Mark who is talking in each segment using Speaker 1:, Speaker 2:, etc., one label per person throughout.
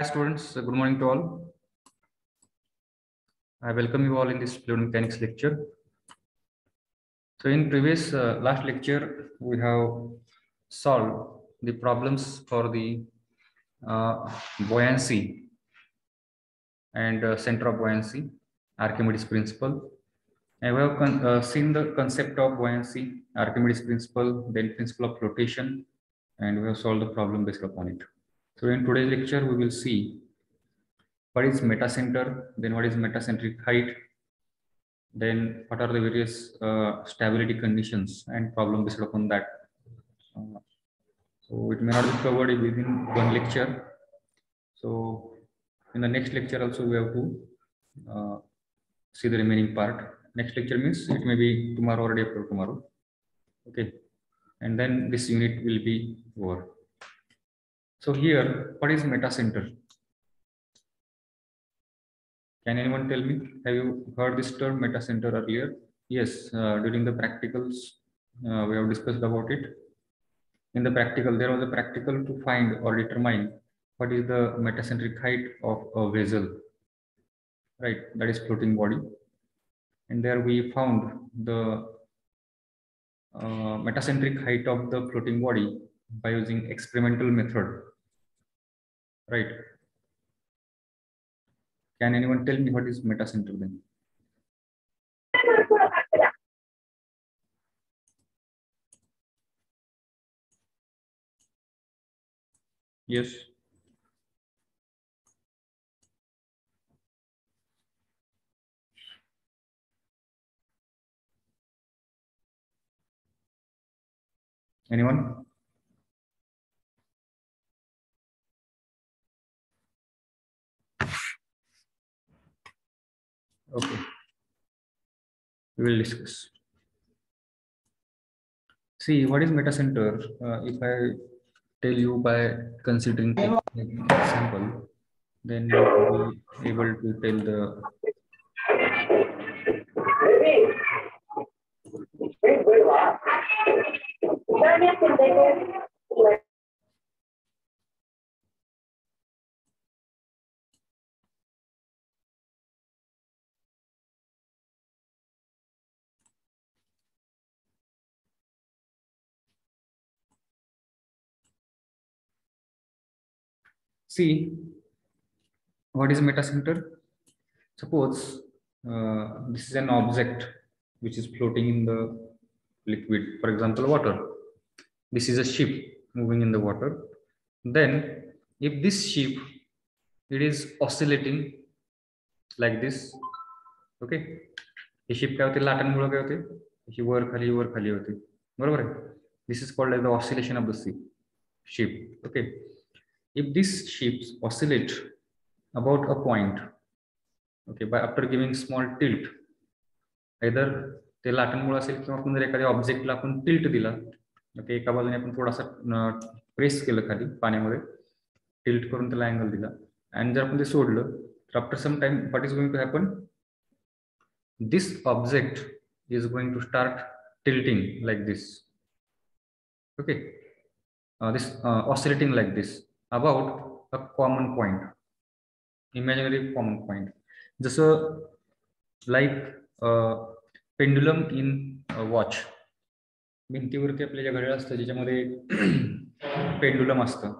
Speaker 1: Hi students, good morning to all. I welcome you all in this fluid mechanics lecture. So in previous last lecture, we have solved the problems for the buoyancy and center of buoyancy, Archimedes principle. And we have seen the concept of buoyancy, Archimedes principle, then principle of flotation, and we have solved the problem based upon it. So in today's lecture, we will see what is metacenter, then what is metacentric height, then what are the various stability conditions and problem based upon that. So it may not be covered within one lecture. So in the next lecture also we have to see the remaining part. Next lecture means it may be tomorrow or day after tomorrow. Okay. And then this unit will be over. So here, what is metacenter? Can anyone tell me? Have you heard this term metacenter earlier? Yes, during the practicals, we have discussed about it. In the practical, there was a practical to find or determine what is the metacentric height of a vessel, right? That is floating body. And there we found the metacentric height of the floating body by using experimental method, right? Can anyone tell me what is metacenter then? Yes. Anyone? Okay. We will discuss. See, what is metacenter? If I tell you by considering example, then you will be able to tell the see what is metacenter. Suppose this is an object which is floating in the liquid, for example, water. This is a ship moving in the water. Then, if this ship it is oscillating like this, okay, he ship काय होते लाटांमुळे काय होते ही वर खाली होते बरोबर आहे. This is called as the oscillation of the ship. Okay, if these ships oscillate about a point, okay, by after giving small tilt, either ते लाटांमुळे असेल किंवा आपण जर एखाद्या ऑब्जेक्टला आपण टिल्ट दिला, ओके, एका बाजूने आपण थोडासा प्रेस केलं खाली पाण्यामध्ये, टिल्ट करून त्याला अँगल दिला, आणि जर आपण ते सोडलं तर after some time what is going to happen, this object is going to start tilting like this. Okay, this oscillating like this about a common point, imaginary common point, just like pendulum in a watch. भिंतीवरती आपल्या ज्या घड्याळ असतं ज्याच्यामध्ये pendulum असतं,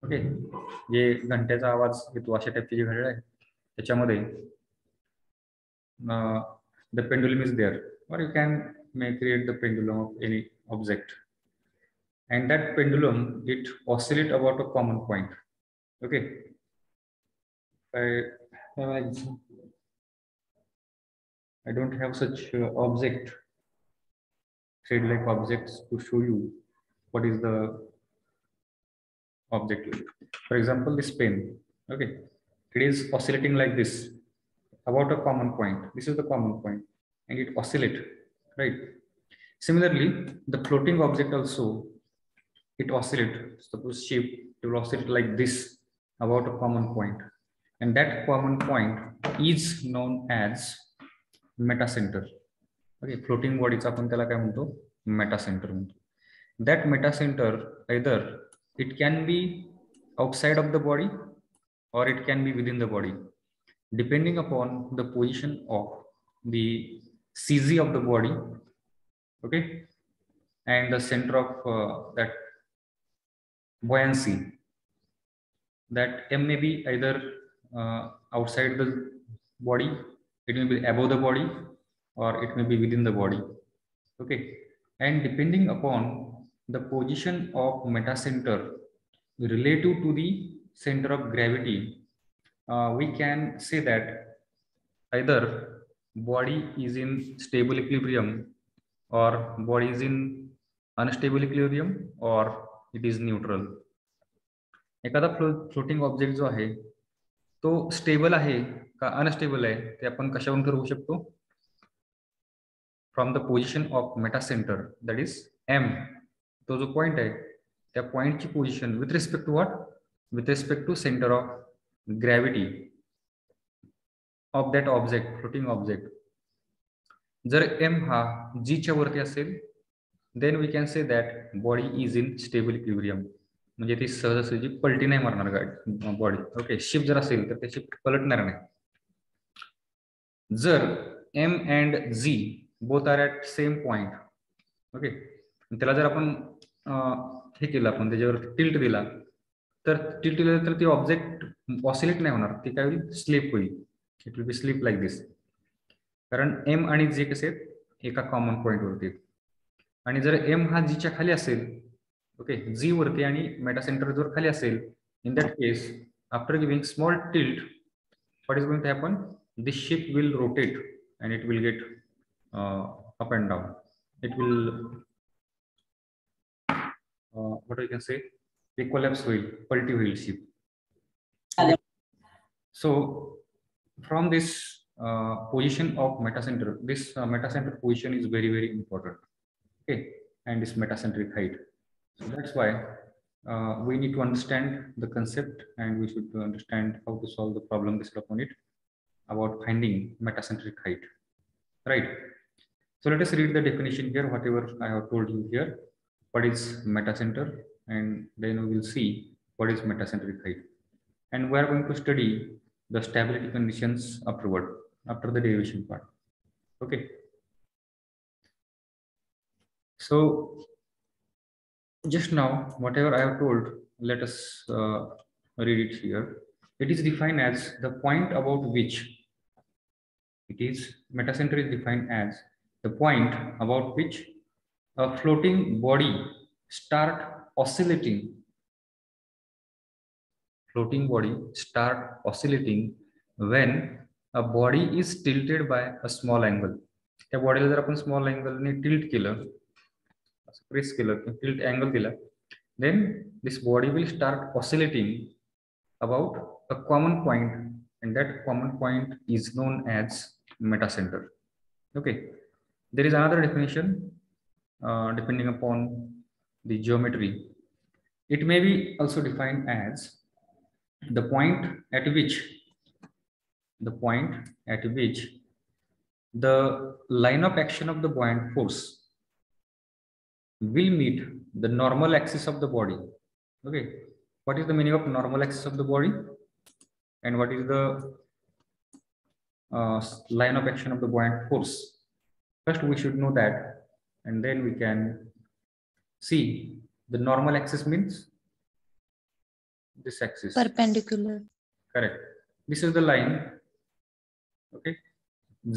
Speaker 1: okay, जे घंट्याचा आवाज येतो अशा टाईपची जी घड्याळ आहे त्याच्यामध्ये the pendulum is there, or you may create the pendulum of any object, and that pendulum it oscillate about a common point. Okay, I don't have such object, thread like objects to show you what is the object. For example, this pen, okay, it is oscillating like this about a common point. This is the common point, and it oscillate, right? Similarly, the floating object also it oscillate. Suppose ship, it will oscillate like this about a common point, and that common point is known as metacenter. Okay, floating bodies आपण त्याला काय म्हणतो, metacenter म्हणतो. That metacenter either it can be outside of the body or it can be within the body, depending upon the position of the CZ of the body, okay, and the center of that buoyancy. That M may be either outside the body, it may be above the body, or it may be within the body, okay. And depending upon the position of metacenter relative to the center of gravity, we can say that either body is in stable equilibrium or body is in unstable equilibrium or it is neutral. एखादा floating object जो आहे तो stable आहे का unstable आहे ते आपण कशावरून ठरवू शकतो? From the position of metacentre, that is M. तो जो पॉइंट आहे त्या पॉइंटची position with respect to what? With respect to centre of gravity of that object, floating object. जर एम हा जीच्या वरती असेल then we can say that body is in stable equilibrium. म्हणजे ती सहजासहजी पलटी नाही मारणार गाडी बॉडी, ओके. शिफ्ट जर असेल तर ते शिफ्ट पलटणार नाही. जर M and Z both are at same point, okay, त्याला जर आपण हे केलं, आपण त्याच्यावर टिल्ट दिला तर टिल्ट दिलं तर ती ऑब्जेक्ट ऑसिलेट नाही होणार, ती काय होईल? स्लिप होईल. It will B slip like this. कारण एम आणि झी कसे आहेत? एका कॉमन पॉइंटवरती. आणि जर एम हा जीच्या खाली असेल, ओके, जी वरती आणि मेटा सेंटर जर खाली असेल, in that case after giving small tilt what is going to happen? This ship will rotate and it will get up and down. It will what you can say collapse होईल, पलटी होईल ship. So from this position of metacenter, this metacenter position is very, very important, okay, and this metacentric height. So that's why we need to understand the concept and we should understand how to solve the problem based upon it about finding metacentric height, right? So let us read the definition here, whatever I have told you here. What is metacenter? And then we will see what is metacentric height, and we are going to study the stability conditions afterward, after the derivation part, okay. So just now whatever I have told, let us read it here. It is defined as the point about which metacenter is defined as the point about which a floating body start oscillating when a body is tilted by a small angle. त्या बॉडीला जर आपण small अँगलने tilt केलं, press केलं, tilt angle दिला, then this body will start oscillating about a common point, and that common point is known as metacenter, okay. There is another definition depending upon the geometry. It may be also defined as the point at which the line of action of the buoyant force will meet the normal axis of the body, okay. What is the meaning of normal axis of the body and what is the line of action of the buoyant force? First we should know that, and then we can see the normal axis means this axis,
Speaker 2: perpendicular,
Speaker 1: correct. This is the line, okay.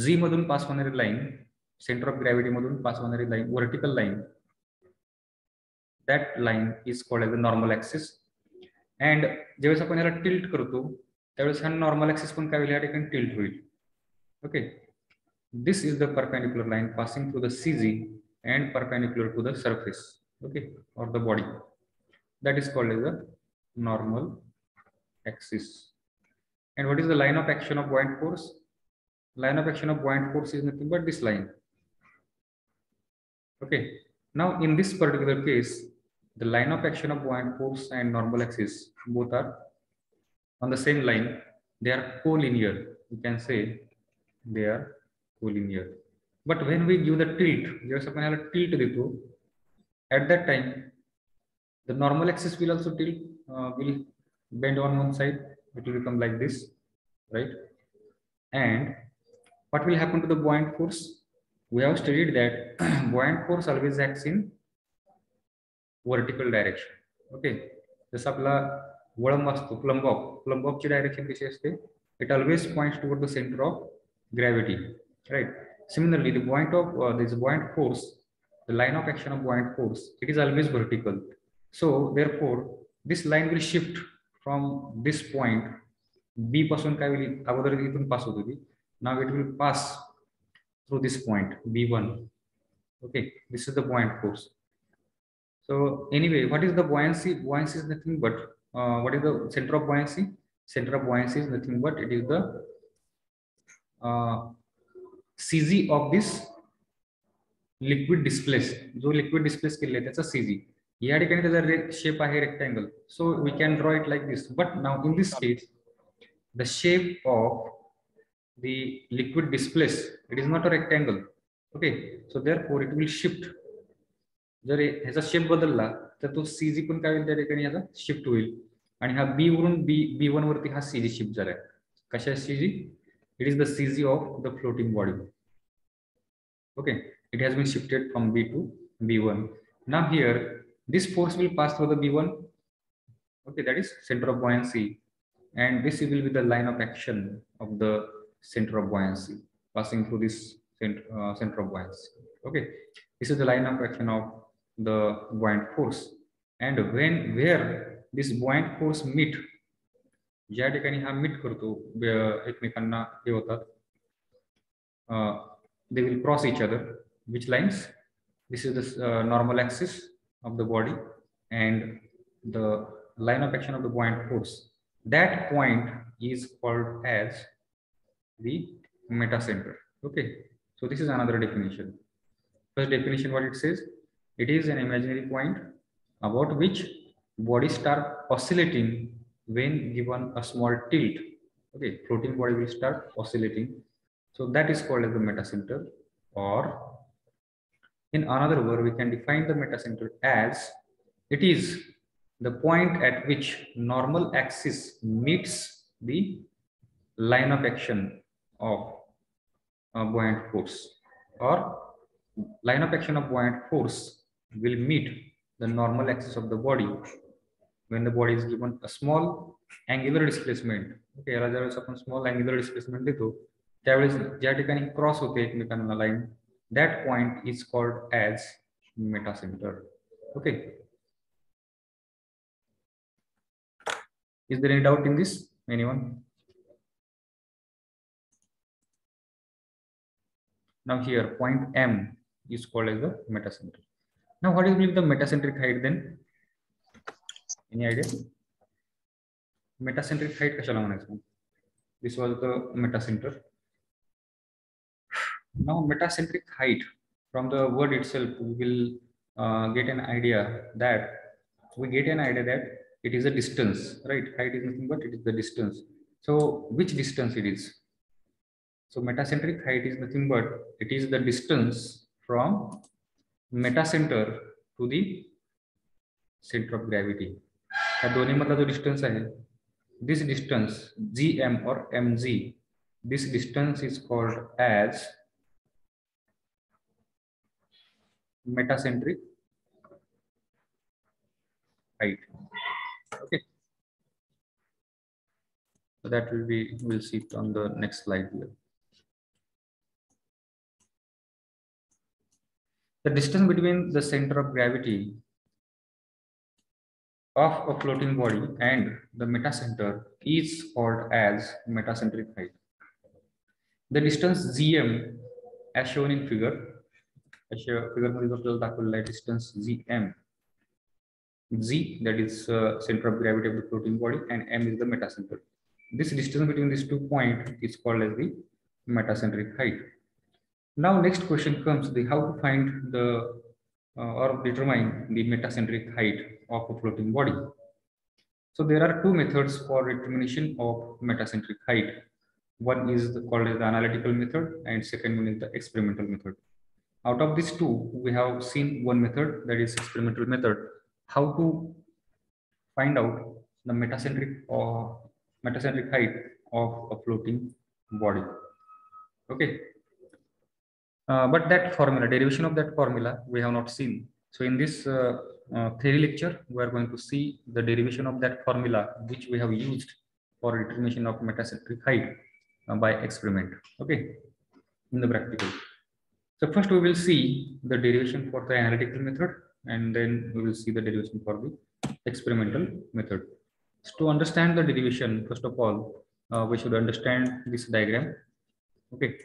Speaker 1: Z मधून पास होणारी line, centre of gravity मधून पास होणारी line, vertical line, that line is called as the normal axis. and ज्यावेळेस आपण याला tilt करतो त्यावेळेस हा नॉर्मल ऍक्सिस पण काय होईल, या ठिकाणी टिल्ट होईल, okay. This is the perpendicular line passing through the CZ and perpendicular to the surface, okay, or the body. That is called as the normal axis. And what is the line of action of buoyant force? Line of action of buoyant force is nothing but this line, okay. Now in this particular case, the line of action of buoyant force and normal axis both are on the same line. They are collinear, you can say they are collinear. But when we give the tilt, जेव्हा आपण याला tilt देतो, at that time the normal axis will also tilt, will bend on one side, it will become like this, right? And what will happen to the buoyant force? We have studied that buoyant force always acts in vertical direction. Okay, जसं आपला वळंब असतो प्लंबॉबची direction कशी असते? It always points toward the center of gravity, right? Similarly, the this buoyant force, the line of action of buoyant force, it is always vertical. So therefore, this line will shift from this point B पासून काय होईल? अगोदर इथून पास होत होती. Now it will pass through this point B1. Okay, this is the buoyant force. So anyway, what is the buoyancy? Buoyancy is nothing but what is the center of buoyancy? Center of buoyancy is nothing but it is the CG of this liquid displaced. जो liquid displaced केले त्याचा CG. या ठिकाणी त्याचा shape आहे rectangle. So we can draw it like this. But now in this case, the shape of the liquid displaced, it is not a rectangle. Okay, so therefore it will shift. जर ह्याचा shape बदलला तर तो CG पण काय होईल त्या ठिकाणी ह्याचा शिफ्ट होईल आणि हा बी वरून B1 वरती हा सीजी शिफ्ट झालाय. कशा CG? It is the CG of the floating body. Okay, it has been shifted from B to B1. Now here this force will pass through the B1. Okay, that is center of buoyancy, and this will be the line of action of the center of buoyancy passing through this center of buoyancy. Okay, this is the line of action of the buoyant force, and where this buoyant force meet, ज्या ठिकाणी हा meet करतो एकमेकांना हे होतात, they will cross each other. Which lines? This is the normal axis of the body and the line of action of the buoyant force. That point is called as the metacenter. Okay, so this is another definition. First definition, what it says, it is an imaginary point about which bodies start oscillating when given a small tilt. Okay, floating body will start oscillating, so that is called as the metacenter. Or in another word, we can define the metacenter as it is the point at which normal axis meets the line of action of a buoyant force, or line of action of buoyant force will meet the normal axis of the body when the body is given a small angular displacement. Okay, याला ज्यावेळेस आपण small angular displacement देतो त्यावेळेस ज्या ठिकाणी cross होते एकमेकांना line, that point is called as metacenter. Okay, is there any doubt in this? Anyone? Now here point M is called as the metacenter. Now what is the metacentric height then? Any idea? Metacentric height कशाला म्हणायचं? This was the metacenter. Now metacentric height, from the word itself we will get an idea that it is a distance, right? Height is nothing but it is the distance. So which distance it is? So metacentric height is nothing but it is the distance from metacenter to the center of gravity. या दोन्ही मधला जो distance आहे, this distance gm or mg, this distance is called as metacentric height. Okay, so that will be, we'll see it on the next slide here. The distance between the center of gravity of a floating body and the metacenter is called as metacentric height. The distance gm as shown in figure, मध्ये आपल्याला दाखवलेला आहे distance gm. G, that is center of gravity of the floating body, and m is the metacenter. This distance between these 2 points is called as the metacentric height. Now next question comes, the how to find the or determine the metacentric height of a floating body. So there are two methods for determination of metacentric height. One is called as the analytical method, and second one is the experimental method. Out of these two, we have seen one method, that is experimental method, how to find out the metacentric height of a floating body. Okay. But that formula, derivation of that formula, we have not seen. So in this theory lecture, we are going to see the derivation of that formula, which we have used for determination of metacentric height by experiment. Okay, in the practical. So first we will see the derivation for the analytical method, and then we will see the derivation for the experimental method. So to understand the derivation, first of all, we should understand this diagram. Okay,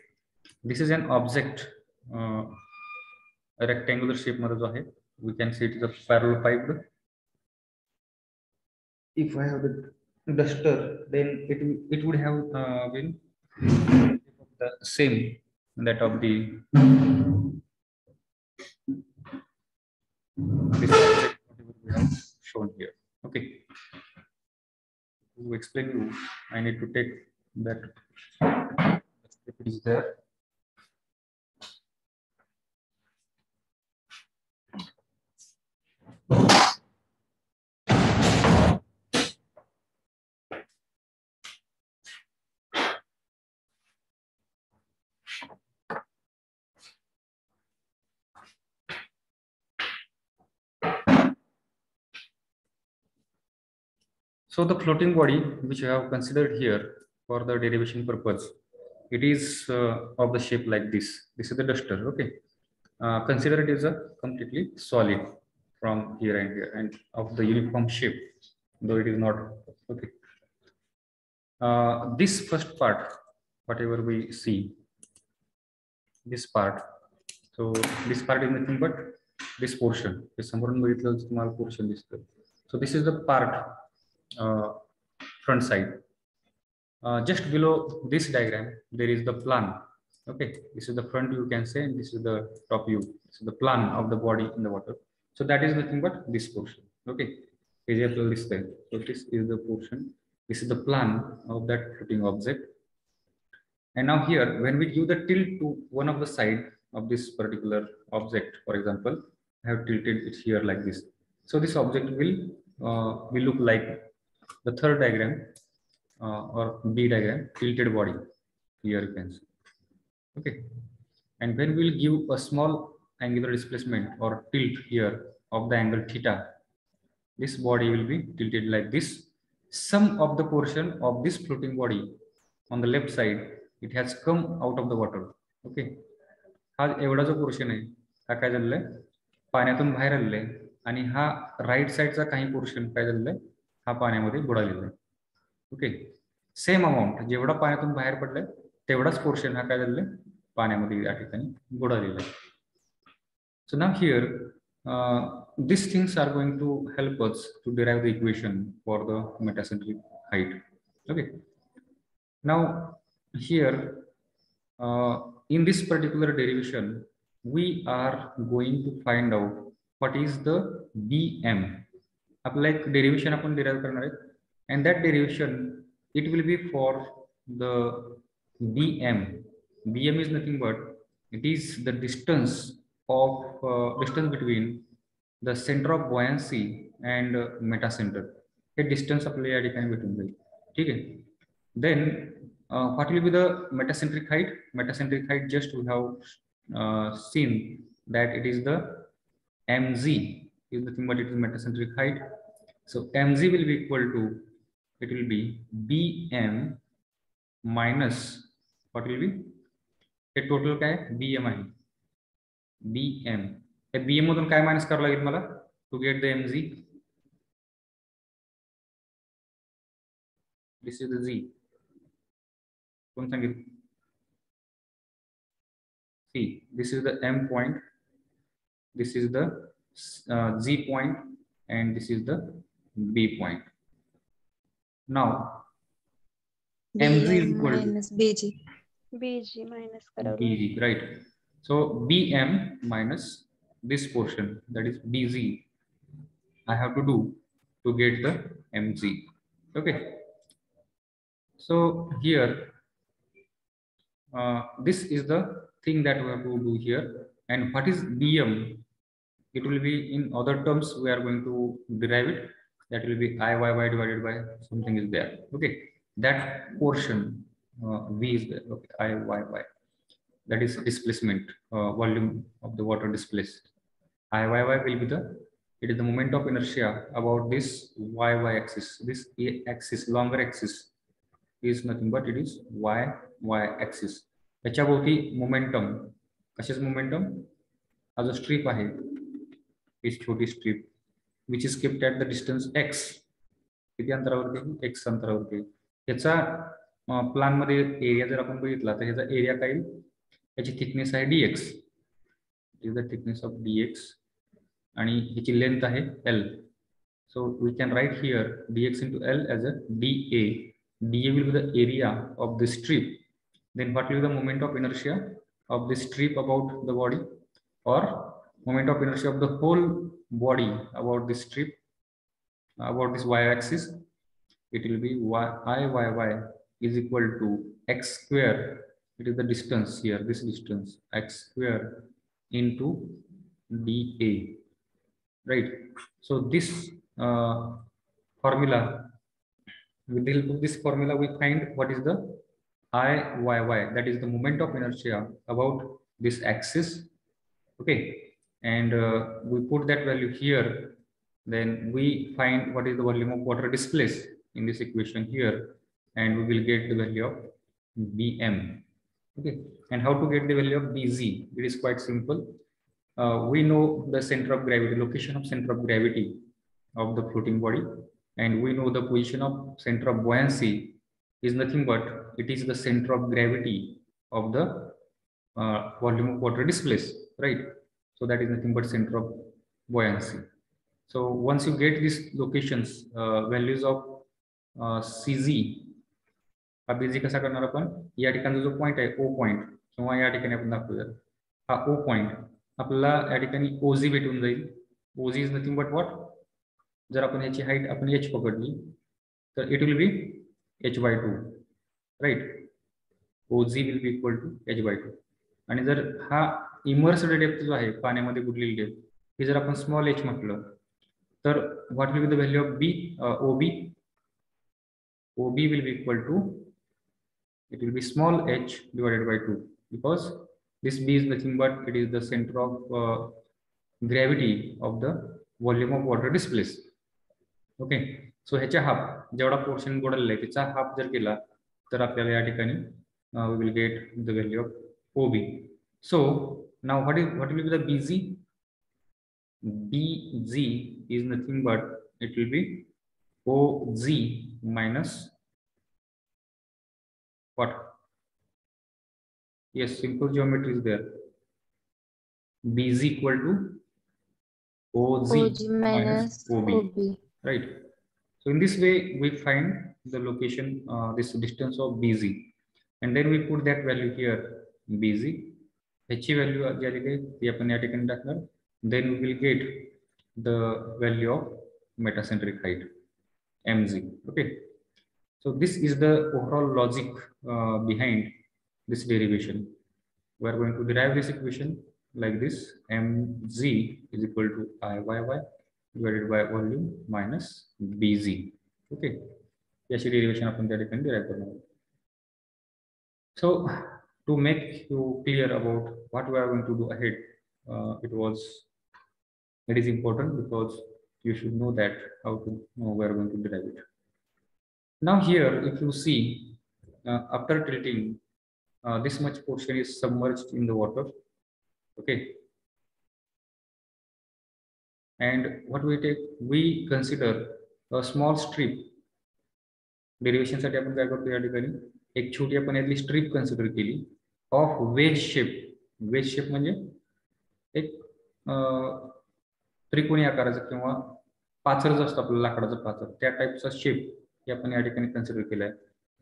Speaker 1: this is an object, a rectangular shape मध्ये जो आहे. We can see it is a parallelepiped. If I have the duster, then it would have been the same that of the this object whatever we have shown here. Okay. To explain you, I need to take that if it is there. So the floating body, which I have considered here for the derivation purpose, it is of the shape like this. This is the duster. Okay. Consider it is a completely solid from here and here and of the uniform shape, though it is not. Okay. This first part, whatever we see, this part. So this part is nothing but this portion. Portion. So this is the part front side. Just below this diagram, there is the plan. Okay, this is the front view, you can say, and this is the top view. This is the plan of the body in the water. So that is nothing but this portion. Okay, so this is the portion. This is the plan of that floating object. And now here, when we give the tilt to one of the side of this particular object, for example, I have tilted it here like this. So this object will look like the third diagram or B diagram, tilted body. Here you can see. Okay. And when we'll give a small angular displacement or tilt here of the angle theta, this body will be tilted like this. Some of the portion of this floating body on the left side, it has come out of the water. Okay. हा एवढा जो portion आहे हा काय झालेला आहे पाण्यातून बाहेर आलेला आहे आणि हा राईट साइडचा काही पोर्शन काय झालेला आहे हा पाण्यामध्ये बुडालेला आहे. ओके, सेम अमाउंट जेवढा पाण्यातून बाहेर पडलाय तेवढाच पोर्शन हा काय झालेला आहे पाण्यामध्ये या ठिकाणी बुडालेला आहे. So now here these things are going to help us to derive the equation for the metacentric height. Okay, now here in this particular derivation we are going to find out what is the BM. आपला एक derivation आपण derive करणार आहे and that derivation it will be for the BM. BM is nothing but it is the distance of distance between the center of buoyancy and metacenter. Hey distance आपल्याला या ठिकाणी भेटून जाईल. ठीक आहे. Then what will be the metacentric height? Metacentric height, just we have seen that it is the mg is nothing but it is metacentric height. So mg will be equal to, it will be bm minus what will be hey total काय bm आहे bm. हे bm मधून काय minus करावं लागेल मला to get the mg? This is the z. See, this is the M point, this is the Z point, and this is the B point. Now, MZ is equal
Speaker 2: minus BG.
Speaker 3: BG minus
Speaker 1: BG, right? So BM minus this portion, that is BZ, I have to do to get the MZ. Okay. So here, this is the thing that we have to do here. And what is BM? It will be in other terms, we are going to derive it. that will be Iyy divided by something is there. Okay, that portion V is there. Okay, Iyy, that is displacement, volume of the water displaced. Iyy will be it is the moment of inertia about this y axis. This axis, longer axis, is nothing but it is y axis. त्याच्या भोवती momentum, कशाच momentum, हा जो strip आहे, ही छोटी strip which is kept at the distance X. किती अंतरावरती? एक्स अंतरावरती. ह्याचा प्लान मध्ये एरिया जर आपण बघितला तर ह्याचा एरिया काय, याची थिकनेस आहे dx, is the thickness of dx, आणि ह्याची लेंथ आहे l. So we can write here dx into L as a dA. dA will be the area of the strip. Then what will be the moment of inertia of the strip about the body, or moment of inertia of the whole body about the strip, about this y-axis? It will be Iyy is equal to x square. It is the distance here, this distance, x square into dA, right? So this formula, with the help of this formula we find what is the Iyy, that is the moment of inertia about this axis. Okay, and we put that value here, then we find what is the volume of water displaced in this equation here, and we will get the value of Bm. Okay, and how to get the value of Bz? It is quite simple. We know the center of gravity, location of center of gravity of the floating body, and we know the position of center of buoyancy is nothing but it is the center of gravity of the volume of water displaced, right? So that is nothing but center of buoyancy. So once you get these locations, values of Cz, हा Bz कसा करणार आपण, या ठिकाणी जो point आहे O point, किंवा या ठिकाणी आपण दाखवूया हा O पॉइंट, आपल्याला या ठिकाणी OZ भेटून जाईल. OZ is nothing but what, जर आपण याची हाईट आपण h पकडली तर it will be h/2, right. OZ will be equal to h/2. आणि जर हा इमर्स्ड डेप्थ जो आहे, पाण्यामध्ये बुडलेली डेप्थ, ही जर आपण स्मॉल h म्हटलं तर what will be the value of B, OB will be equal to, it will be small h divided by 2, because this B is nothing but it is the center of gravity of the volume of water displaced. Okay, so ह्याच्या half, जेवढा portion बुडालेला आहे त्याचा half जर केला तर आपल्याला या ठिकाणी we will get the value of OB. So now what will be the BZ? BZ is nothing but it will be OZ minus what? Yes, simple geometry is there. BZ equal to OZ minus OB, right? So in this way we find the location, this distance of BZ, and then we put that value here, BZ. ह्याची value जी आली आहे ती आपण या ठिकाणी टाकणार. Then we will get the value of metacentric height, mg. Okay, so this is the overall logic behind this derivation. We are going to derive this equation like this: mg is equal to Iyy divided by volume minus bz. Okay, याची derivation आपण त्या ठिकाणी derive करणार आहोत. So to make you clear about what we are going to do ahead, it is important because you should know that how to know we are going to derive it. Now here, if you see, after tilting, this much portion is submerged in the water. Okay, and what we take, we consider a small strip. Derivation साठी आपण काय करतो, या ठिकाणी एक छोटी आपण यातली स्ट्रीप कन्सिडर केली of ways shape. Veg shape म्हणजे एक त्रिकोणी आकाराचा किंवा पाचर जो असतो आपला लाकडाचा पाचर, त्या टाइपचा शेप हे आपण या ठिकाणी कन्सिडर केलाय.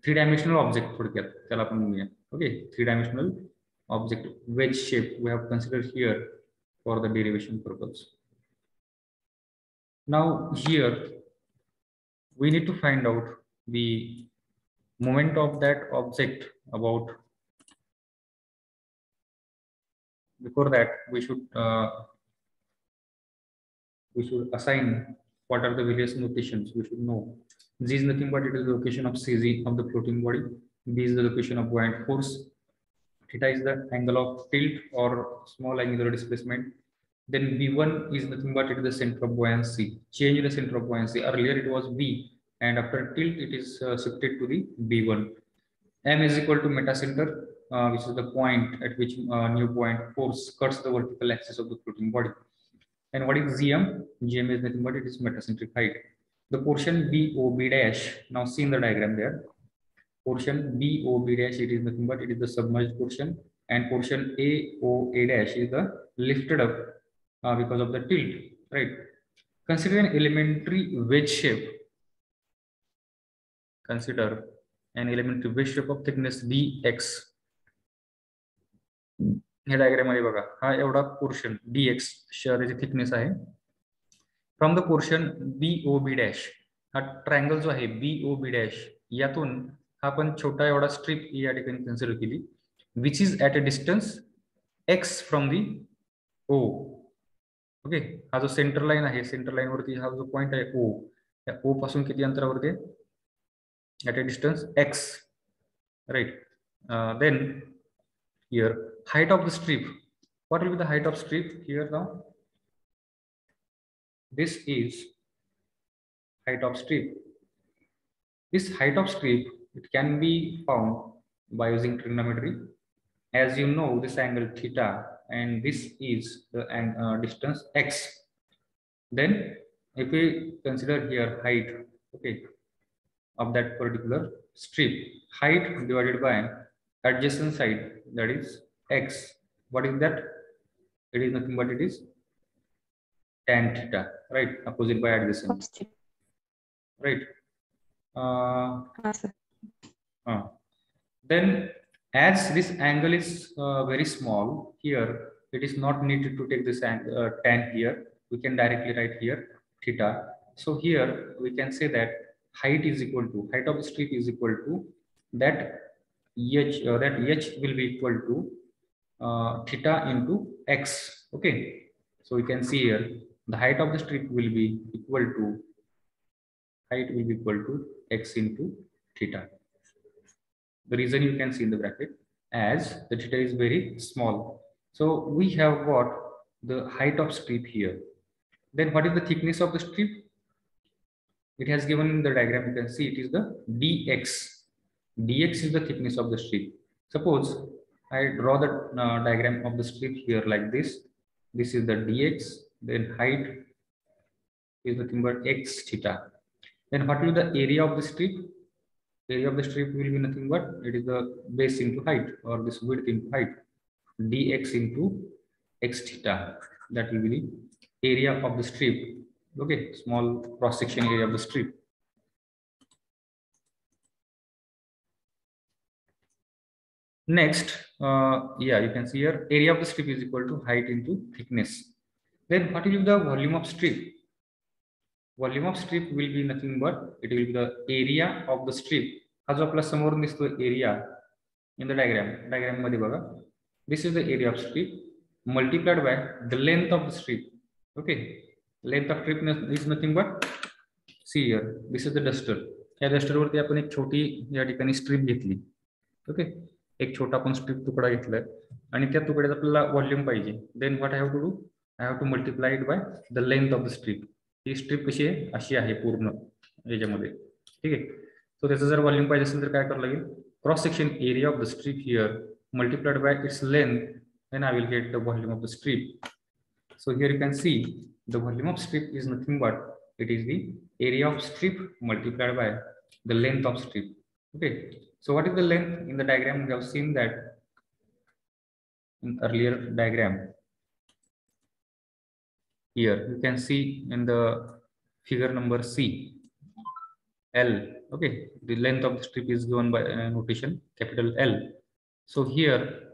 Speaker 1: 3 डायमेन्शनल ऑब्जेक्ट थोडक्यात त्याला आपण म्हणूया. Okay, 3 dimensional object wedge shape we have considered here for the derivation purpose. Now here we need to find out the moment of that object about. Before that we should assign What are the various notations? We should know. G is nothing but it is the location of CZ of the floating body. B is the location of buoyant force. Theta is the angle of tilt or small angular displacement. Then B1 is nothing but it is the center of buoyancy. Change the center of buoyancy. Earlier it was B, and after tilt it is shifted to the B1. M is equal to metacenter, which is the point at which new buoyant force cuts the vertical axis of the floating body. And what is GM? GM is nothing but it is metacentric height. The portion BOB dash, now see in the diagram there. Portion BOB dash, it is nothing but it is the submerged portion, and portion AOA dash is the lifted up because of the tilt, right? Consider an elementary wedge shape. Consider an elementary wedge shape of thickness dx. हे diagram मध्ये बघा, हा एवढा portion dx त्याची thickness आहे. From the portion BOB dash, हा triangle जो आहे BOB डॅश, यातून हा आपण छोटा एवढा स्ट्रिप या ठिकाणी कन्सिडर केली, which is at a distance x from the O. Okay, हा जो सेंटर लाईन आहे, सेंटर लाईन वरती हा जो पॉइंट आहे O, त्या O पासून किती अंतरावरती आहे? At a distance x, right. Then here height of the strip, what will be the height of strip here? Now this is height of strip. This height of strip, it can be found by using trigonometry. As you know, this angle theta, and this is the distance x. Then if we consider here height, okay, of that particular strip, height divided by adjacent side, that is x. What is that? It is nothing but it is tan theta, right? Opposite by adjacent, right? Then as this angle is very small here, it is not needed to take this tan here. We can directly write here theta. So here we can say that height is equal to, height of the strip is equal to that h, that h will be equal to theta into x. Okay, so we can see here the height of the strip will be equal to, height will be equal to x into theta. The reason you can see in the bracket, as the theta is very small. So we have got the height of strip here. Then what is the thickness of the strip? It has given in the diagram, you can see it is the dx. Dx is the thickness of the strip. Suppose I draw the diagram of the strip here like this. This is the dx, then height is nothing but x theta. Then what will be the area of the strip? Area of the strip will be nothing but it is the base into height, or this width into height, dx into x theta. That will be the area of the strip. Okay, small cross section area of the strip. Next, yeah, you can see here area of the strip is equal to height into thickness. Then what will be the volume of strip? Volume of strip will be nothing but it will be the area of the strip. हा जो आपला समोरून दिसतो area in the diagram मध्ये बघा, this is the area of strip multiplied by the length of the strip. Okay, length of strip is nothing but, see here, this is the duster. या duster वरती आपण एक छोटी या ठिकाणी strip घेतली. ओके, एक छोटा आपण स्ट्रिप तुकडा घेतलाय आणि त्या तुकड्याचा आपल्याला व्हॉल्यूम पाहिजे. Then what I have to do, I have to multiply it by the length of the strip. ही स्ट्रिप कशी आहे, अशी आहे पूर्ण याच्यामध्ये, ठीक आहे. सो त्याचं जर व्हॉल्यूम पाहिजे असेल तर काय करावं लागेल, cross section area of the strip here multiplied by its length, then I will get the volume of the strip. So here you can see the volume of strip is nothing but it is the area of strip multiplied by the length of strip. Okay, so what is the length? In the diagram we have seen that in earlier diagram. Here you can see in the figure number C, L. Okay, the length of the strip is given by notation capital L. So here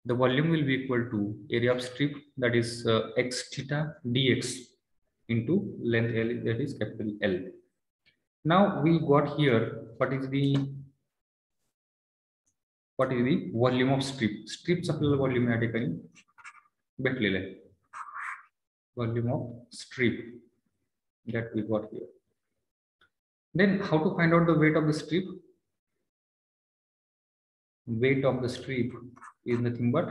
Speaker 1: the volume will be equal to area of strip, that is x theta dx into length L, that is capital L. Now we got here what is the volume of strip. Strips आपल्याला volume या ठिकाणी भेटलेलं आहे. Volume of strip, that we got here. Then how to find out the weight of the strip? Weight of the strip is nothing but,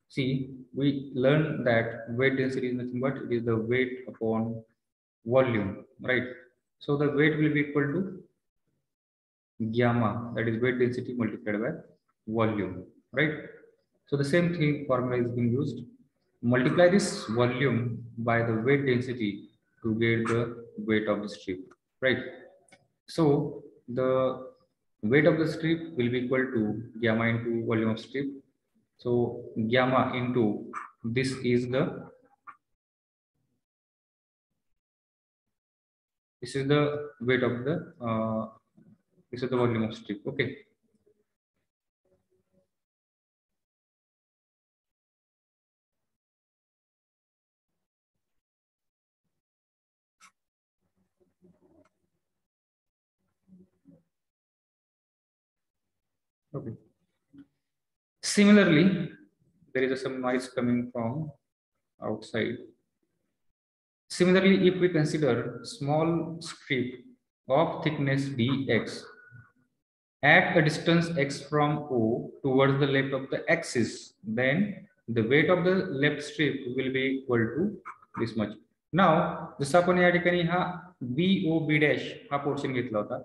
Speaker 1: see, we learned that weight density is nothing but it is the weight upon volume, right? So the weight will be equal to gamma, that is weight density multiplied by volume, right? So the same thing formula is being used. Multiply this volume by the weight density to get the weight of the strip, right? So the weight of the strip will be equal to gamma into volume of strip. So gamma into this is the weight of the this is the volume of strip. Okay. Okay. Similarly, there is some noise coming from outside. Similarly, if we consider small strip of thickness dx at a distance x from O towards the left of the axis, then the weight of the left strip will be equal to this much. Now, जसं आपण या ठिकाणी हा BOB dash हा portion घेतला होता,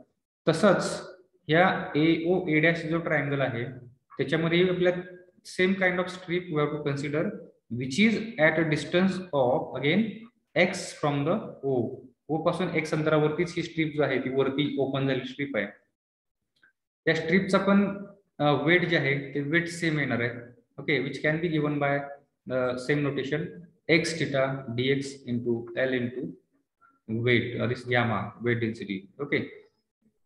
Speaker 1: तसंच या AO A डॅश जो ट्रायंगल आहे त्याच्यामध्ये आपल्याला same kind of strip we have to consider which is at a distance of again x from the O पासून x अंतरावरतीच ही स्ट्रिप जो आहे ती वरती ओपन झालेली स्ट्रिप आहे. त्या स्ट्रिपचा पण वेट जे आहे ते वेट सेम येणार आहे. Okay, which can be given by same notation x theta dx into L into weight, this gamma weight density. Okay,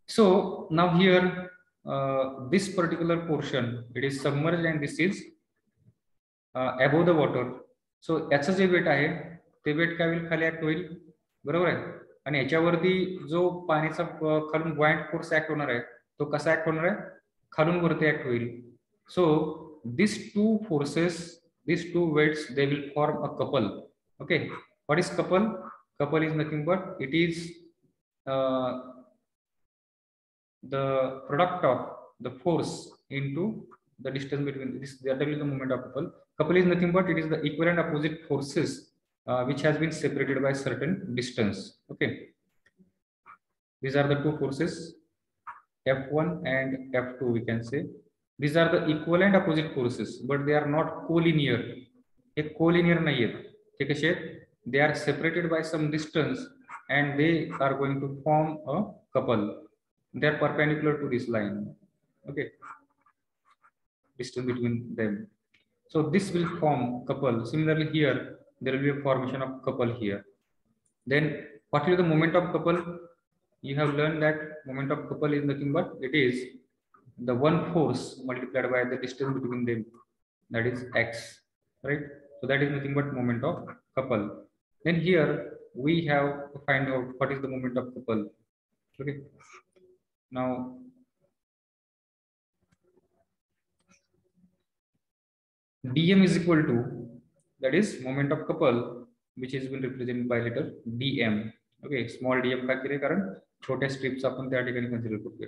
Speaker 1: so now here this particular portion it is submerged and this is above the water. So याचं जे wait आहे ते wait काय होईल, खाली act होईल, बरोबर आहे. आणि याच्यावरती जो पाण्याचा खालून बुऑयंट फोर्स ऍक्ट होणार आहे तो कसा ऍक्ट होणार आहे, खालून वरती ऍक्ट होईल. So this two forces, these two weights, they will form a couple. Okay, what is couple? Couple is nothing but it is the product of the force into the distance between this, that will be the moment of couple. Couple is nothing but it is the equivalent opposite forces which has been separated by certain distance. Okay, these are the two forces F1 and F2 we can say. These are the equivalent opposite forces but they are not collinear. हे collinear नाही आहेत, ते कसे आहेत, they are separated by some distance and they are going to form a couple. They are perpendicular to this line. Okay, distance between them. So this will form couple. Similarly here there will be a formation of couple here. Then what is the moment of couple? You have learned that moment of couple is nothing but it is the one force multiplied by the distance between them, that is x, right? So that is nothing but moment of couple. Then here we have to find out what is the moment of couple. Okay, now dm is equal to, that is moment of couple which is been represented by letter dm. Okay, small dm का केले कारण छोटे strips आपण त्या ठिकाणी consider करतोय.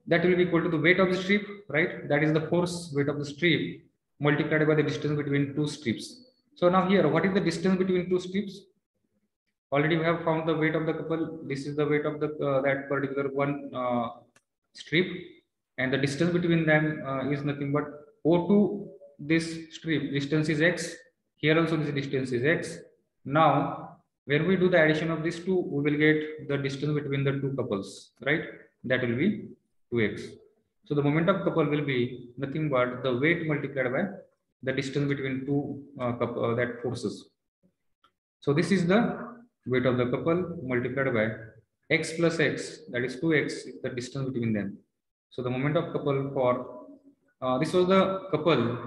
Speaker 1: That will be equal to the weight of the strip, right? That is the force weight of the strip multiplied by the distance between two strips. So now here, what is the distance between two strips? Already we have found the weight of the couple. This is the weight of the that particular one strip, and the distance between them is nothing but O to this strip distance is x. Here also this distance is x. Now when we do the addition of these two, we will get the distance between the two couples, right? That will be 2x. So the moment of couple will be nothing but the weight multiplied by the distance between two that forces. So this is the weight of the couple multiplied by x plus x, that is 2x, is the distance between them. So the moment of couple for this was the couple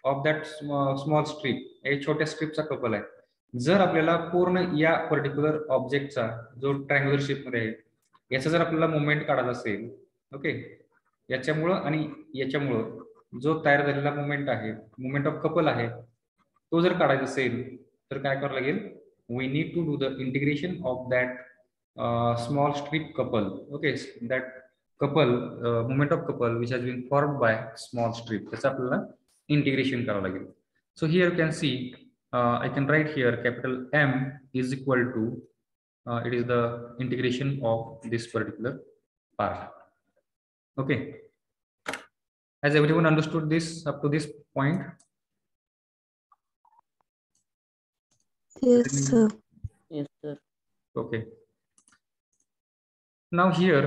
Speaker 1: of that small strip. एक छोट्या स्ट्रिपचा couple आहे. जर आपल्याला पूर्ण या particular ऑब्जेक्टचा जो triangular shape मध्ये आहे याचा जर आपल्याला मोमेंट काढायचा असेल, ओके, याच्यामुळं आणि याच्यामुळं जो तयार झालेला मोमेंट आहे, मोमेंट ऑफ कपल आहे, तो जर काढायचा असेल तर काय करावं लागेल, we need to do the integration of that small strip couple. Okay, that couple, moment of couple which has been formed by small strip. त्याचं आपल्याला integration करावं लागेल. So here you can see, I can write here capital M is equal to, it is the integration of this particular part. Okay. Has everyone understood this up to this point?
Speaker 2: Yes, sir.
Speaker 4: Yes, sir.
Speaker 1: Okay. Now here,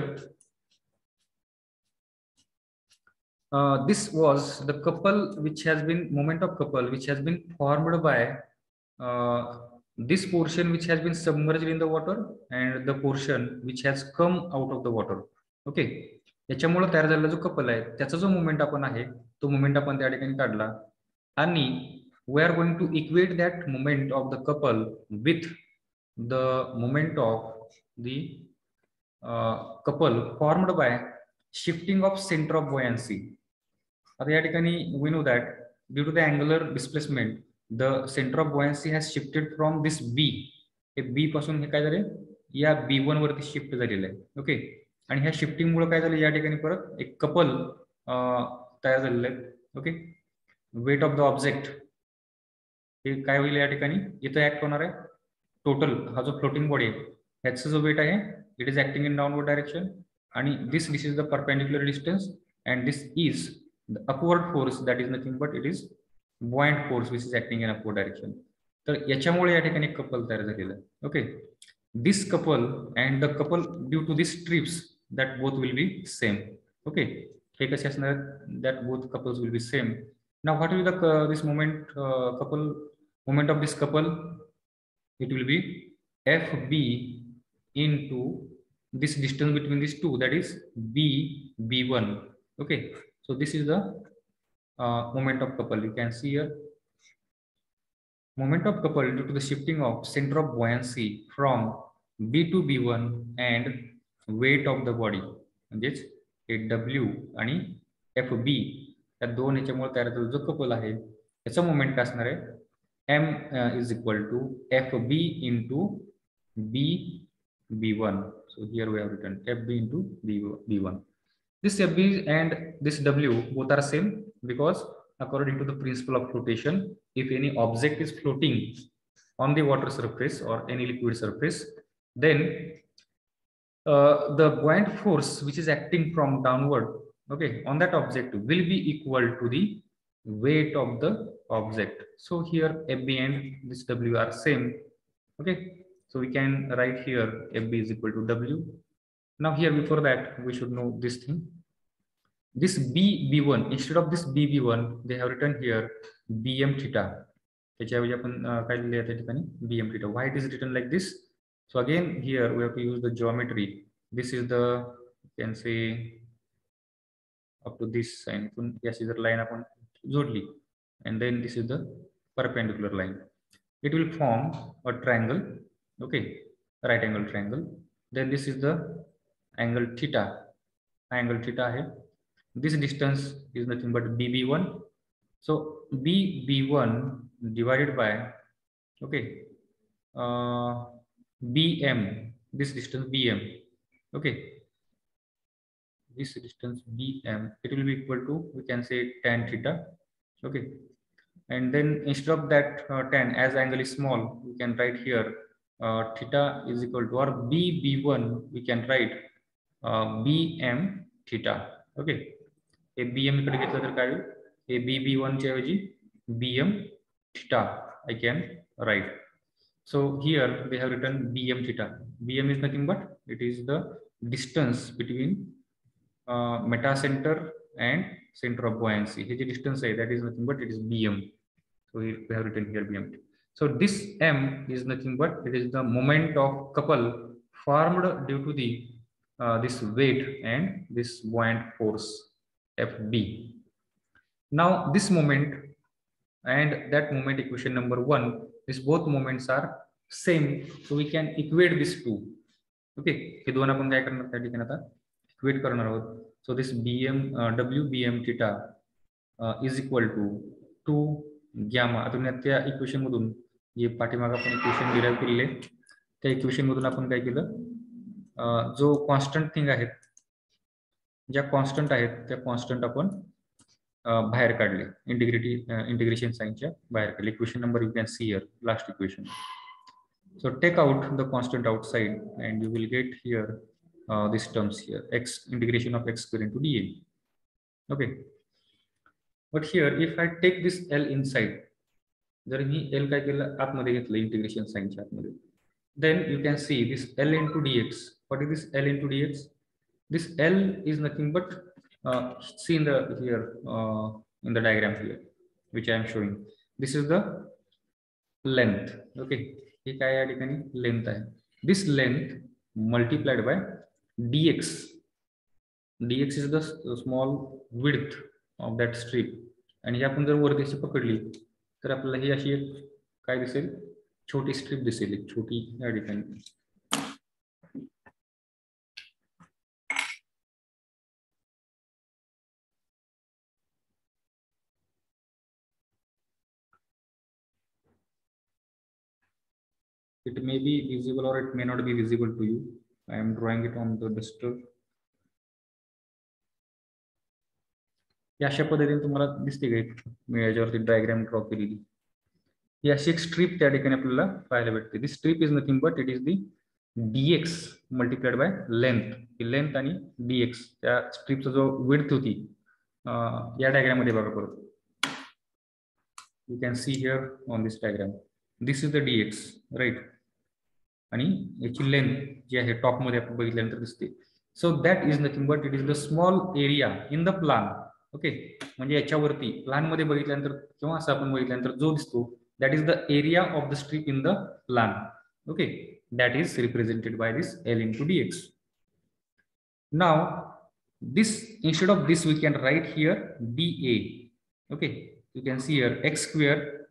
Speaker 1: this was the couple which has been, moment of couple which has been formed by this portion which has been submerged in the water and the portion which has come out of the water. Okay. याच्यामुळे तयार झालेला जो couple आहे त्याचा जो moment आपण आहे तो मोमेंट आपण त्या ठिकाणी काढला आणि we are going to equate that moment of the couple with the moment of the couple formed by shifting of center of buoyancy. आता या ठिकाणी we know that due to the angular displacement the center of buoyancy has shifted from this B. Hey B पासून हे काय झाले या B1 वरती shift झालेलं आहे. ओके, आणि ह्या शिफ्टिंग मुळे काय झालं या ठिकाणी परत एक कपल तयार झालेलं आहे. Okay, weight of the object हे काय होईल या ठिकाणी इथं ऍक्ट होणार आहे. टोटल हा जो फ्लोटिंग बॉडी आहे ह्याचा जो वेट आहे it is acting in downward direction आणि this is the perpendicular distance and this is the upward force that is nothing but it is buoyant force which is acting in upward direction. तर याच्यामुळे या ठिकाणी couple तयार झालेलं आहे. Okay, this couple and the couple due to this strips that both will be same. Okay, हे कसे असणार that both couples will be same. Now what will the this moment couple, moment of this couple, it will be FB into this distance between these two, that is B1. Okay, so this is the moment of couple. You can see here moment of couple due to the shifting of center of buoyancy from B to B1 and weight of the body म्हणजेच W आणि FB या दोन ह्याच्यामुळे तयार झालेला जो couple आहे याचा मोमेंट काय असणार आहे M is equal to FB into B1. So here we have written FB into B1. This FB and this W both are same because according to the principle of flotation, if any object is floating on the water surface or any liquid surface, then the buoyant force which is acting from downward, okay, on that object will be equal to the weight of the object. So here FB and this W are same. Okay, so we can write here FB is equal to W. Now here before that we should know this thing. This B1 instead of this B1 they have written here BM theta. त्याच्याऐवजी आपण काय लिहिले आहे त्या ठिकाणी BM theta. Why it is written like this? So again here we have to use the geometry. This is the, you can say up to this sign. Yes, is the line upon जोडली and then this is the perpendicular line. It will form a triangle. Okay, right angle triangle. Then this is the angle theta. Angle theta hai. This distance is nothing but BB1. So BB1 divided by, okay, BM, this distance BM. Okay, this distance BM, it will be equal to, we can say tan theta. Okay, and then instead of that tan, as angle is small, we can write here theta is equal to, or BB1 we can write BM theta. Okay, a BM इकडे घेतलं तर काय होईल, a BB1 च्या ऐवजी BM theta I can write. So here they have written BM theta. BM is nothing but it is the distance between metacenter and center of buoyancy. Here the distance that is nothing but it is BM. So we have written here BM. So this M is nothing but it is the moment of couple formed due to the this weight and this buoyant force FB. Now this moment and that moment, equation number 1, these both moments are same, so we can equate these two. Okay, हे दोन आपण काय करणार त्या ठिकाणी आता equate करणार आहोत. So this BM W BM theta is equal to 2 gamma. आता त्या इक्वेशन मधून जे पाठीमागे आपण इक्वेशन डिराइव्ह केलेले त्या इक्वेशन मधून आपण काय केलं, जो कॉन्स्टंट थिंग आहेत, ज्या कॉन्स्टंट आहेत त्या कॉन्स्टंट आपण बाहेर काढले, इंटिग्रेशन साइनच्या बाहेर काढले. Equation number you can see here, last equation. So take out the constant outside and you will get here these terms here, x integration of x square into dA. Okay, but here if I take this L inside, जर मी L काय केलं आतमध्ये घेतलं integration साइनच्या आतमध्ये, then you can see this L into dx. What is this L into dx? This L is nothing but see in the here in the diagram here which I am showing. This is the length. Okay, हे काय या ठिकाणी length आहे. This length multiplied by dx. dx is the small width of that strip. आणि ही आपण जर वरती अशी पकडली तर आपल्याला ही अशी एक काय दिसेल, छोटी स्ट्रीप दिसेल, एक छोटी या ठिकाणी. It may be visible or it may not be visible to you. I am drawing it on the duster. अशा पद्धतीने तुम्हाला दिसते का मी याच्यावरती डायग्राम ड्रॉ केलेली. ही अशी एक स्ट्रीप त्या ठिकाणी आपल्याला पाहायला भेटते. This strip is nothing but it is the dx multiplied by length. ही लेंथ आणि dx त्या स्ट्रीपचा जो विड्थ होती या डायग्राम मध्ये बघा परत. You can see here on this diagram. This is the dx right. आणि याची लेंथ जी आहे टॉप मध्ये आपण बघितल्यानंतर दिसते. So that is nothing but it is the small area in the plan. Okay, म्हणजे याच्यावरती प्लान मध्ये बघितल्यानंतर किंवा असं आपण बघितल्यानंतर जो दिसतो that is the area of the strip in the plan. Okay, that is represented by this L into dx. Now this, instead of this we can write here dA. Okay, you can see here x square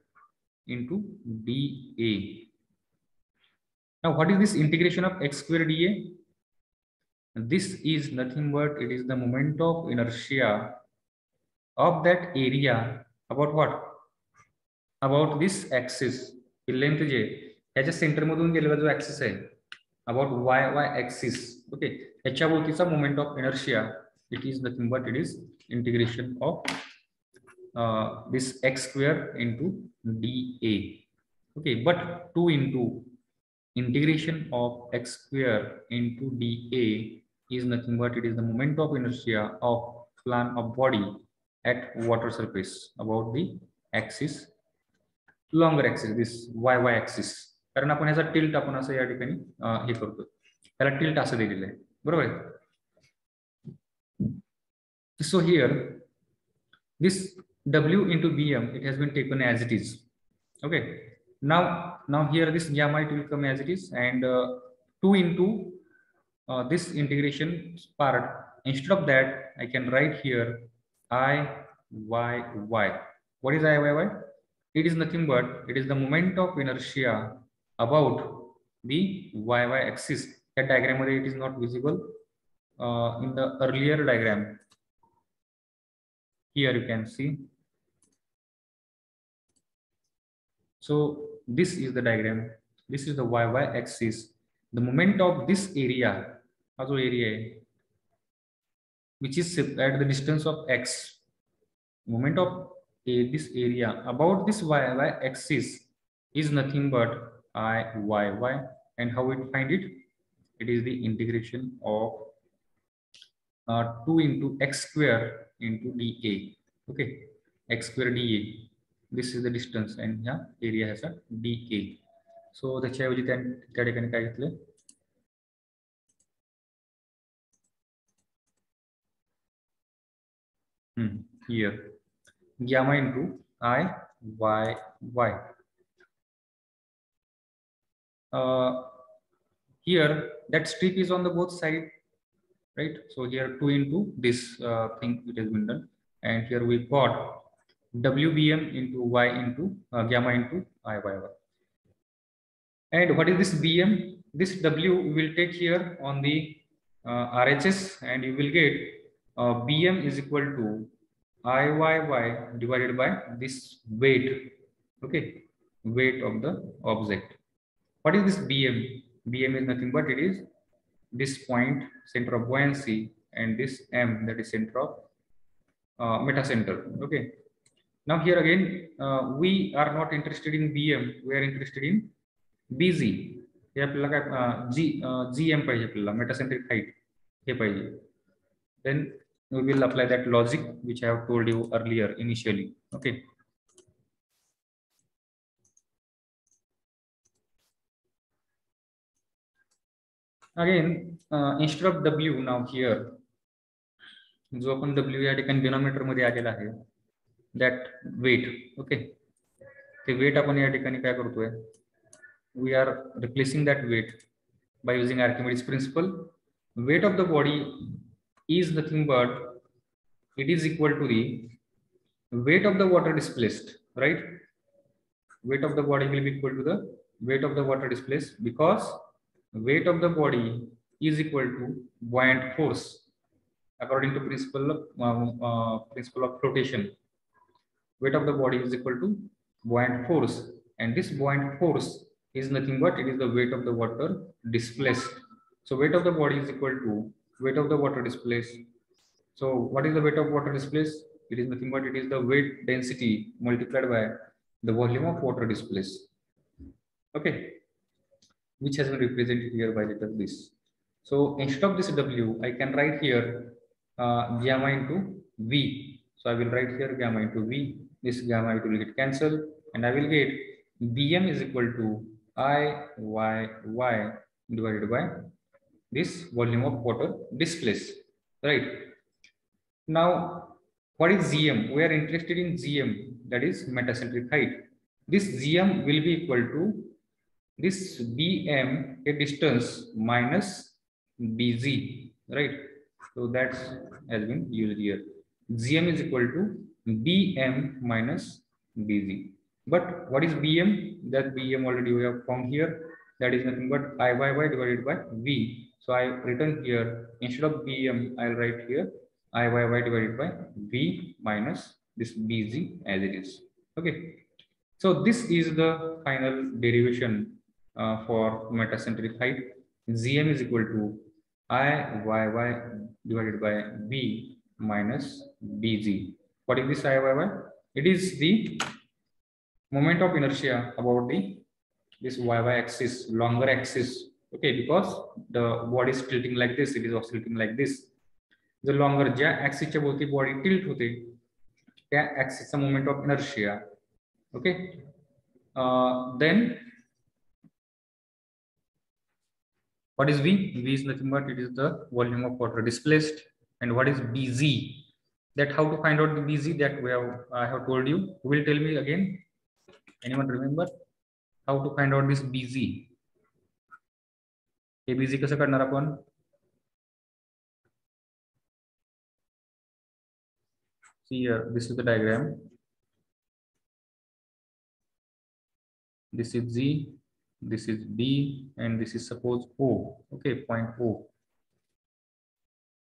Speaker 1: into dA. Now what is this integration of x square dA? This is nothing but it is the moment of inertia of that area about what? About this axis. Length जे याच्या centre मधून गेलेला जो axis आहे about y axis. Okay, याच्या भोवतीचा moment of inertia it is nothing but it is integration of this x square into dA. Okay, but 2 into integration of x square into dA is nothing but it is the moment of inertia of plan of body at water surface about the axis, longer axis, this y axis. कारण आपण याचा tilt आपण असं या ठिकाणी हे करतो, त्याला tilt असं दिलेलं आहे, बरोबर आहे. So here this W into BM it has been taken as it is. Okay, now here this gamma it will come as it is, and 2 into this integration part. Instead of that I can write here Iyy. What is Iyy? It is nothing but it is the moment of inertia about the y axis. That diagram it is not visible in the earlier diagram. Here you can see. So this is the diagram. This is the y axis. The moment of this area, also area which is at the distance of x. Moment of this area about this y axis is nothing but Iyy. And how we find it? It is the integration of 2 into x square into dA. Okay, x square dA. This is the distance and yeah, area has a dA. So त्याच्याऐवजी त्या ठिकाणी काय घेतलं, here gamma into Iyy. Here that strip is on the both side, right? So here 2 into this thing it has been done, and here we got WBM into y into gamma into Iyy. And what is this BM? This W we will take here on the RHS, and you will get BM is equal to Iyy divided by this weight. Okay, weight of the object. What is this BM? BM is nothing but it is this point, center of buoyancy, and this M, that is center of meta center. Okay. Now here again, we are not interested in BM, we are interested in BZ. हे आपल्याला काय GM पाहिजे आपल्याला metacentric height हे पाहिजे. Then we will apply that logic which I have told you earlier initially. Okay. Again, instead of W now here, जो आपण W या ठिकाणी denominator मध्ये आलेला आहे, that weight. Okay. ते weight आपण या ठिकाणी काय करतोय? We are replacing that weight by using Archimedes principle. Weight of the body is nothing but it is equal to the weight of the water displaced, right? Weight of the body will be equal to the weight of the water displaced, because weight of the body is equal to buoyant force according to principle of flotation. Weight of the body is equal to buoyant force, and this buoyant force is nothing but it is the weight of the water displaced. So weight of the body is equal to weight of the water displaced. So what is the weight of water displaced? It is nothing but it is the weight density multiplied by the volume of water displaced. Okay, which has been represented here by letter this. So instead of this W, I can write here gamma into V. So I will write here gamma into V. This gamma it will get cancelled, and I will get Bm is equal to Iyy divided by this volume of water displaced. Right. Now, what is Gm? We are interested in Gm, that is metacentric height. This Gm will be equal to this Bm, a distance, minus Bz, right? So that has been used here. Gm is equal to Bm minus Bz. But what is Bm? That Bm already we have found here. That is nothing but Iyy divided by V. So I written here, instead of Bm, I'll write here Iyy divided by V minus this Bz as it is. Okay. So this is the final derivation for metacentric height. Gm is equal to Iyy divided by V minus Bz. What is this Iyy? It is the moment of inertia about this y axis, longer axis. Okay, because the body is tilting like this, it is oscillating like this. The longer ज्या axis च्या भोवती body tilt होते, त्या axis चा moment of inertia. Okay. Then what is V? V is nothing but it is the volume of water displaced. And what is Bz? That how to find out the Bz that I have told you. Who will tell me again? Anyone remember how to find out this Bz? Hey Bz कसं करणार आपण? See here, this is the diagram. This is Z, this is B, and this is suppose O. Okay, point O.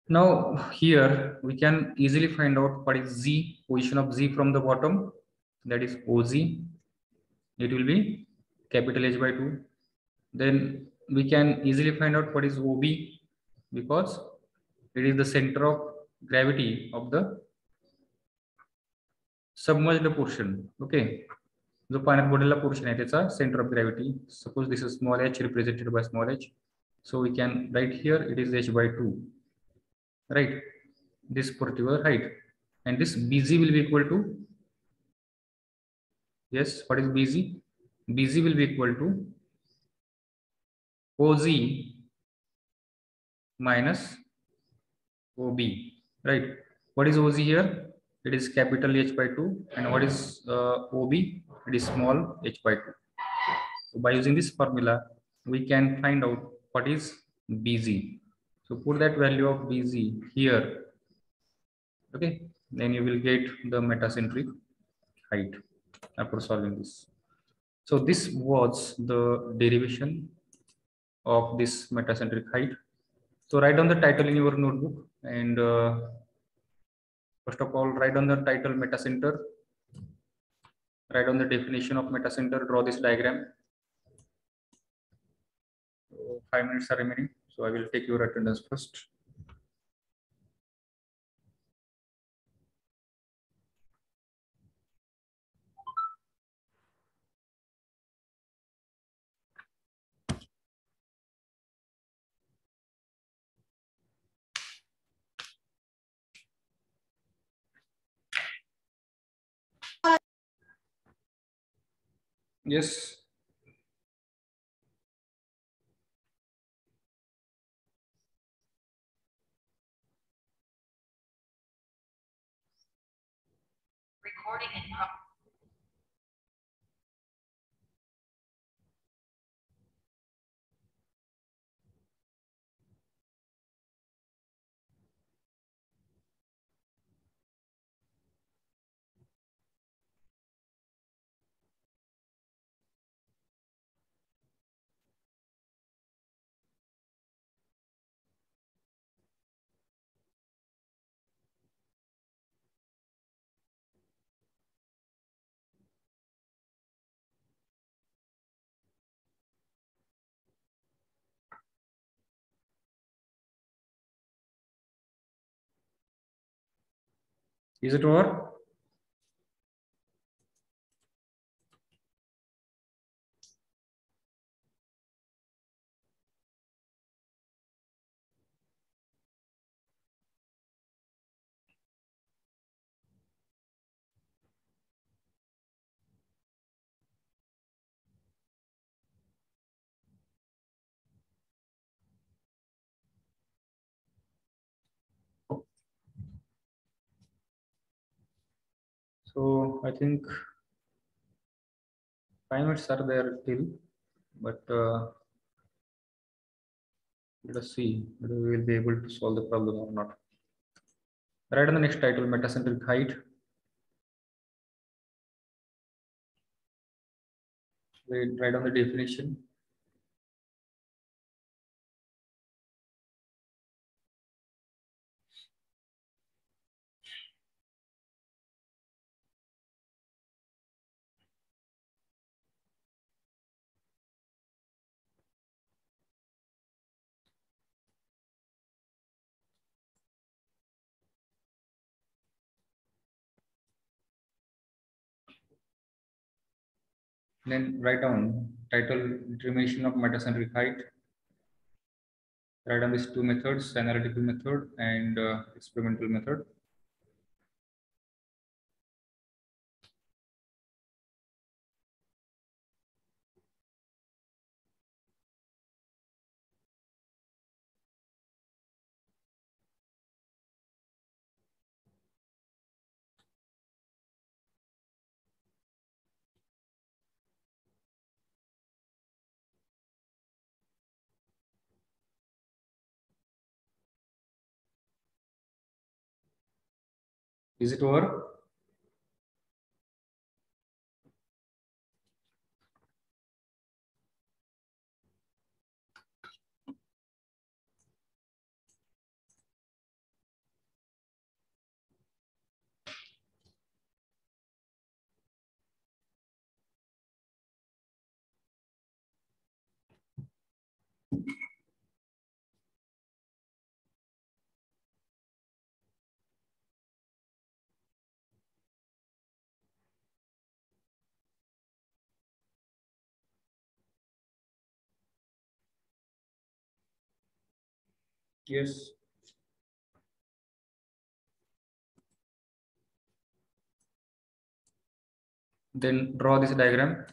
Speaker 1: Now here we can easily find out what is Z, position of Z from the bottom. That is OZ. It will be capital H by 2. Then we can easily find out what is OB, because it is the center of gravity of the submerged portion. Okay. जो पाण्यात बुडलेला portion आहे त्याचा center of gravity. Suppose this is small h represented by small h. So we can write here it is h by 2. Right. This particular height. And this Bz will be equal to, yes, what is Bz? Bz will be equal to OZ minus OB. Right. What is OZ here? It is capital H by 2. And what is OB? It is small h by 2. So by using this formula, we can find out what is Bz. So put that value of Bz here. Okay. Then you will get the metacentric height after solving this. So this was the derivation of this metacentric height. So write down the title in your notebook, and first of all, write down the title metacenter. Write down the definition of metacenter, draw this diagram. So 5 minutes are remaining, so I will take your attendance first. Yes.
Speaker 2: Recording in progress.
Speaker 1: Is it over? So I think 5 minutes are there till, but let us see whether we will be able to solve the problem or not. Write on the next title, metacentric height. Write on the definition. Then write down title, determination of metacentric height. Write down these two methods, analytical method and experimental method. Is it over? Yes. Then draw this diagram.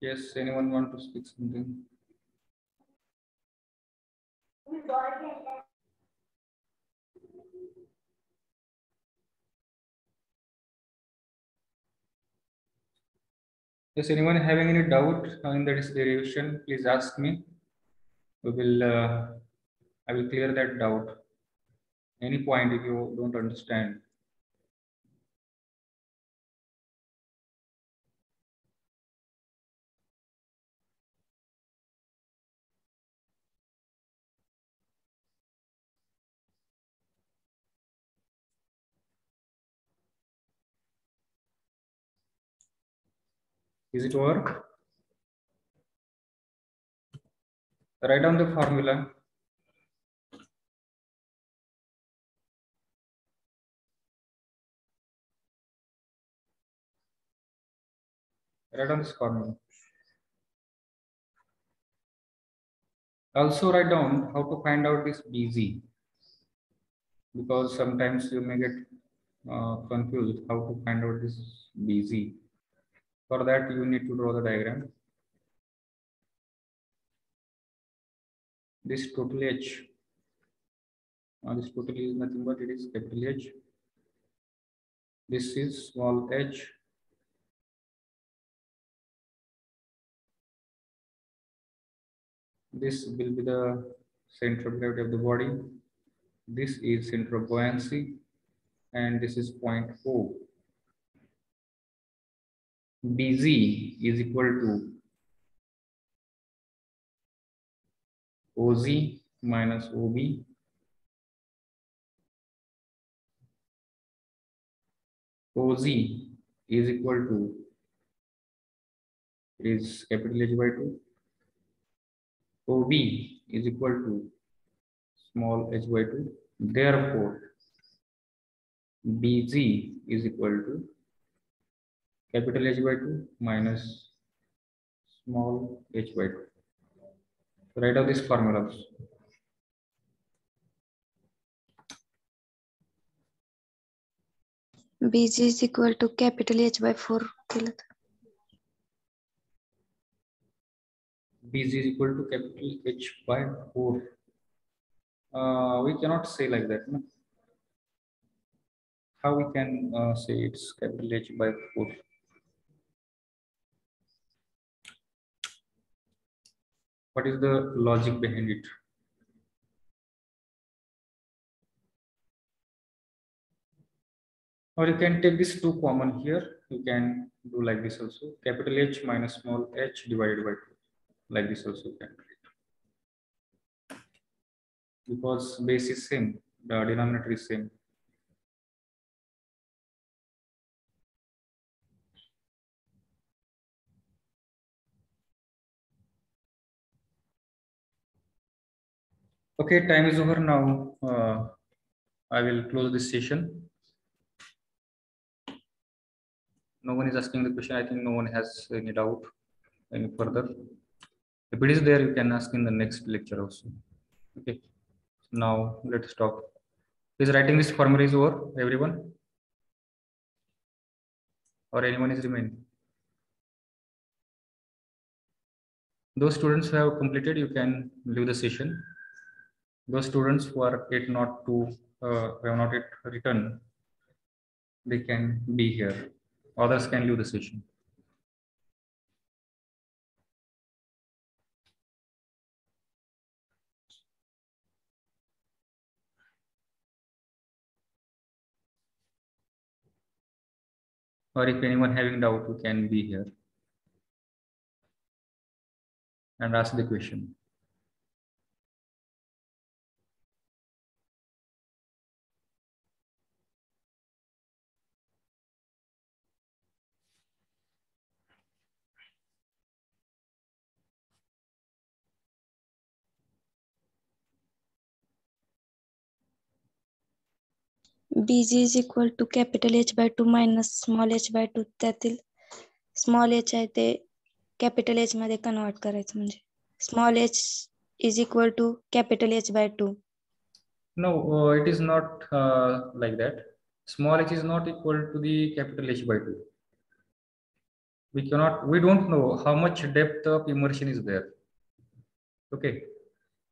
Speaker 1: Yes, anyone want to speak something? Yes, anyone having any doubt in this derivation, please ask me. We will, I will clear that doubt. Any point if you don't understand. Is it work? Write down the formula. Write down this formula. Also write down how to find out this BZ, because sometimes you may get confused how to find out this BZ. For that, you need to draw the diagram. This total H. This total is nothing but it is capital H. This is small h. This will be the center of gravity of the body. This is center of buoyancy, and this is point O. BZ is equal to OZ minus OB. OZ is equal to is capital H by 2. OB is equal to small h by 2. Therefore, BZ is equal to capital H by 2 minus small h by 2. So write out these formulas.
Speaker 3: BG is equal to capital H by 4 केलं तर.
Speaker 1: BZ is equal to capital H by 4. We cannot say like that. No? How we can say it's capital H by 4? What is the logic behind it? Or you can take this 2 common here. You can do like this also. Capital H minus small h divided by 2. Like this also you can do it. Because base is same. The denominator is same. Okay, time is over now. I will close this session. No one is asking the question. I think no one has any doubt any further. If it is there, you can ask in the next lecture also. Okay. Now let's stop. Is writing this formula is over, everyone? Or anyone is remaining? Those students who have completed, you can leave the session. Those students who are yet not to have not yet written, they can be here. Others can leave the session. Or if anyone having doubt, you can be here and ask the question.
Speaker 3: BG is equal to capital H by 2 minus small h by 2. त्यातील small h आहे ते capital H मध्ये convert करायचं म्हणजे small h is equal to capital H by 2.
Speaker 1: No, it is not like that. Small h is not equal to the capital H by 2. we don't know how much depth of immersion is there. Okay,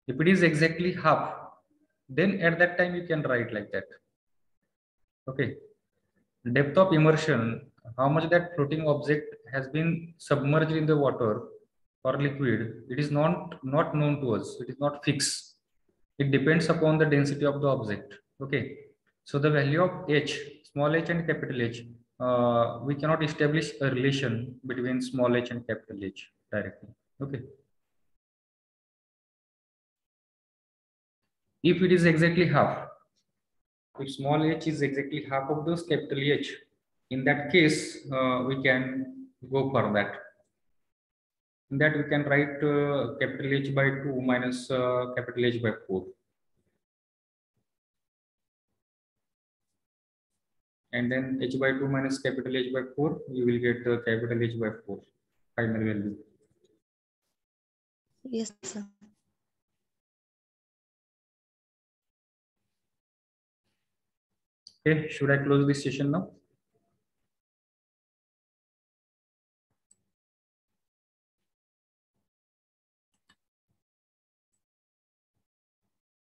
Speaker 1: if it is exactly half, then at that time you can write like that. Okay, depth of immersion, how much that floating object has been submerged in the water or liquid, it is not known to us. It is not fixed. It depends upon the density of the object. Okay, so the value of h, small h and capital H, we cannot establish a relation between small h and capital H directly. Okay, if it is exactly half, if small h is exactly half of this capital H, in that case we can go for that. In that we can write capital H by 2 minus capital H by 4. And then h by 2 minus capital H by 4, you will get capital H by 4 final value.
Speaker 3: Yes, sir.
Speaker 1: Okay, should I close this session now?